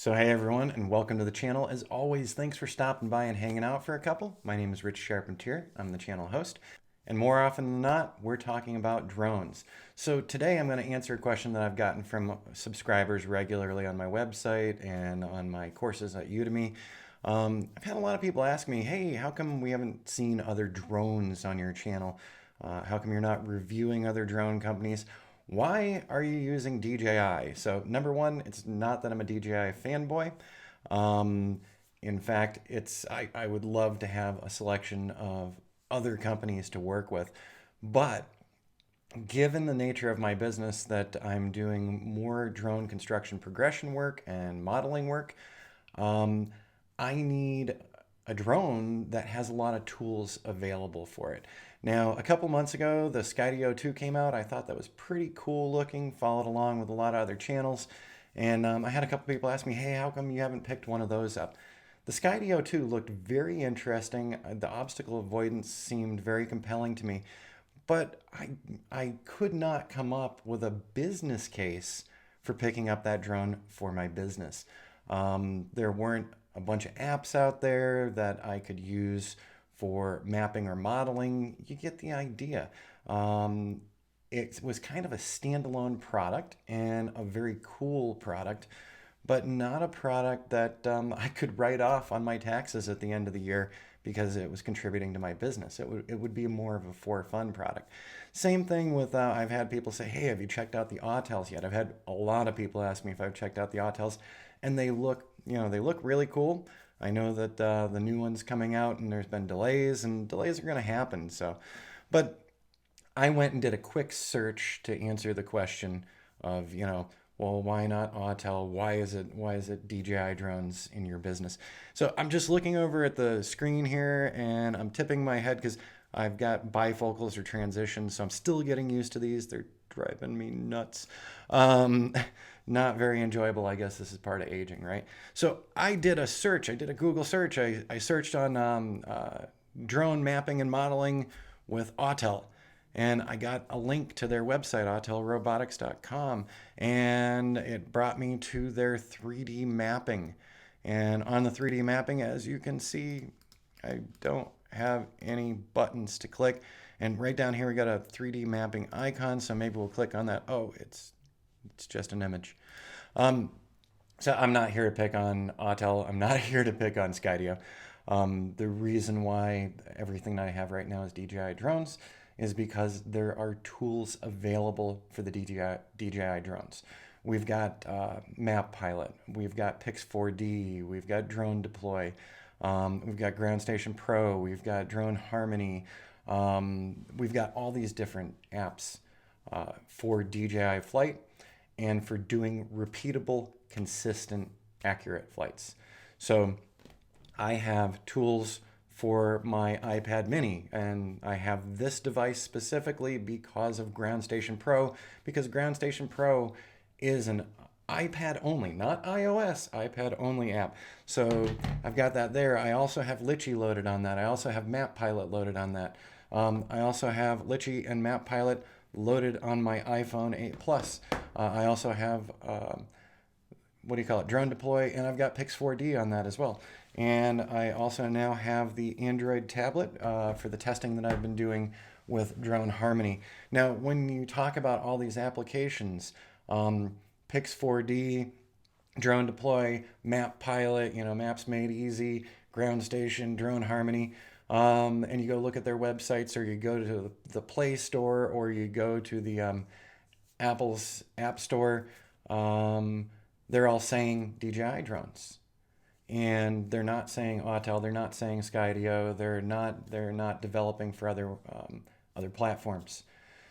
So hey everyone, and welcome to the channel. As always, thanks for stopping by and hanging out for a couple. My name is Rich Charpentier. I'm the channel host. And more often than not, we're talking about drones. So today I'm going to answer a question that I've gotten from subscribers regularly on my website and on my courses at Udemy. I've had a lot of people ask me, hey, how come we haven't seen other drones on your channel? How come you're not reviewing other drone companies? Why are you using DJI? So number one, it's not that I'm a DJI fanboy. Um, in fact, I would love to have a selection of other companies to work with. But given the nature of my business that I'm doing more drone construction progression work and modeling work, um, I need a drone that has a lot of tools available for it. Now, a couple months ago, the Skydio 2 came out. I thought that was pretty cool looking, followed along with a lot of other channels. And I had a couple people ask me, hey, how come you haven't picked one of those up? The Skydio 2 looked very interesting. The obstacle avoidance seemed very compelling to me, but I could not come up with a business case for picking up that drone for my business. There weren't a bunch of apps out there that I could use for mapping or modeling. You get the idea. It was kind of a standalone product and a very cool product, but not a product that I could write off on my taxes at the end of the year because it was contributing to my business. It would be more of a for fun product. Same thing with, I've had people say, hey, have you checked out the Autels yet? I've had a lot of people ask me if I've checked out the Autels, and they look really cool. I know that the new one's coming out and there's been delays, and delays are going to happen. So, but I went and did a quick search to answer the question of, well, why not Autel? Why is it DJI drones in your business? So I'm just looking over at the screen here and I'm tipping my head because I've got bifocals or transitions, so I'm still getting used to these. They're driving me nuts. Um, Not very enjoyable. I guess this is part of aging, right? So I did a search. I did a Google search. I searched on drone mapping and modeling with Autel. And I got a link to their website, autelrobotics.com, and it brought me to their 3D mapping. And on the 3D mapping, as you can see, I don't have any buttons to click. And right down here, we got a 3D mapping icon, so maybe we'll click on that. Oh, it's just an image. Um, so I'm not here to pick on Autel. I'm not here to pick on Skydio. The reason why everything that I have right now is DJI drones is because there are tools available for the DJI drones. We've got Map Pilot, we've got Pix 4D, we've got Drone Deploy, we've got Ground Station Pro, we've got Drone Harmony, we've got all these different apps for DJI flight and for doing repeatable, consistent, accurate flights. So I have tools for my iPad mini, and I have this device specifically because of Ground Station Pro, because Ground Station Pro is an iPad only, not iOS, iPad only app. So I've got that there. I also have Litchi loaded on that. I also have Map Pilot loaded on that. I also have Litchi and Map Pilot loaded on my iPhone 8 Plus. I also have, what do you call it, Drone Deploy, and I've got Pix 4D on that as well. And I also now have the Android tablet for the testing that I've been doing with Drone Harmony. Now, when you talk about all these applications, Pix 4D, Drone Deploy, Map Pilot, Maps Made Easy, Ground Station, Drone Harmony, and you go look at their websites, or you go to the Play Store, or you go to the Apple's App Store, they're all saying DJI drones. And they're not saying Autel, they're not saying Skydio, they're not developing for other platforms.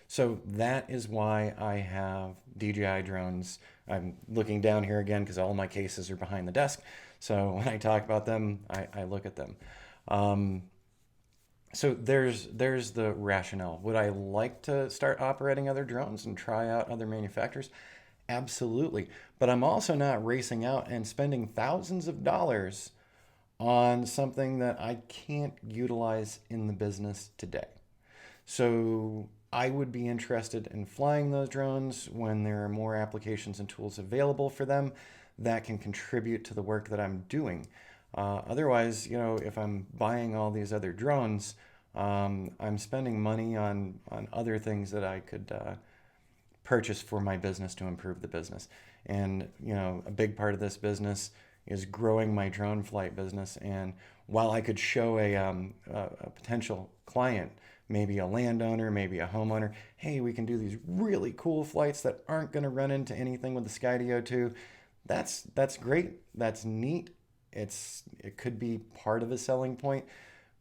So that is why I have DJI drones. I'm looking down here again because all my cases are behind the desk. So when I talk about them, I look at them. So there's the rationale. Would I like to start operating other drones and try out other manufacturers? Absolutely. But I'm also not racing out and spending thousands of dollars on something that I can't utilize in the business today. So I would be interested in flying those drones when there are more applications and tools available for them that can contribute to the work that I'm doing. Otherwise, if I'm buying all these other drones, I'm spending money on other things that I could purchase for my business to improve the business. And, a big part of this business is growing my drone flight business. And while I could show a potential client, maybe a landowner, maybe a homeowner, hey, we can do these really cool flights that aren't going to run into anything with the Skydio 2. That's great. That's neat. It could be part of a selling point.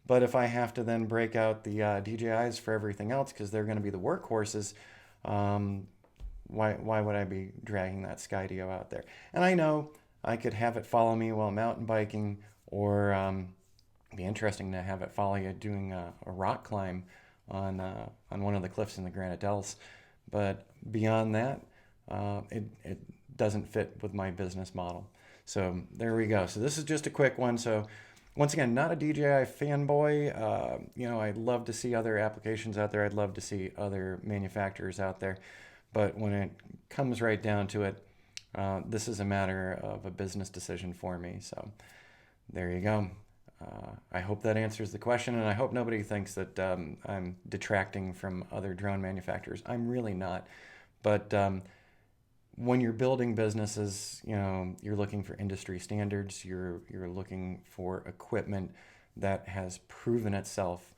But if I have to then break out the DJIs for everything else because they're going to be the workhorses, why would I be dragging that Skydio out there? And I know I could have it follow me while mountain biking, or it'd be interesting to have it follow you doing a rock climb on one of the cliffs in the Granite Dells. But beyond that, it doesn't fit with my business model. So there we go. So this is just a quick one. So once again, not a DJI fanboy. I'd love to see other applications out there. I'd love to see other manufacturers out there. But when it comes right down to it, this is a matter of a business decision for me. So there you go. I hope that answers the question, and I hope nobody thinks that I'm detracting from other drone manufacturers. I'm really not. But when you're building businesses, you're looking for industry standards. You're looking for equipment that has proven itself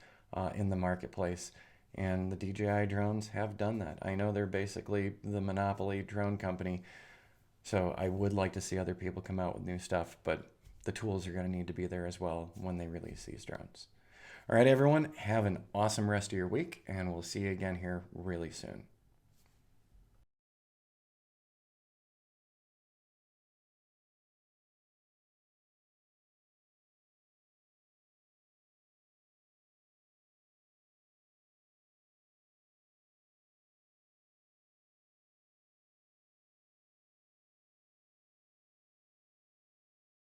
in the marketplace. And the DJI drones have done that. I know they're basically the monopoly drone company. So I would like to see other people come out with new stuff, but the tools are going to need to be there as well when they release these drones. All right, everyone, have an awesome rest of your week, and we'll see you again here really soon.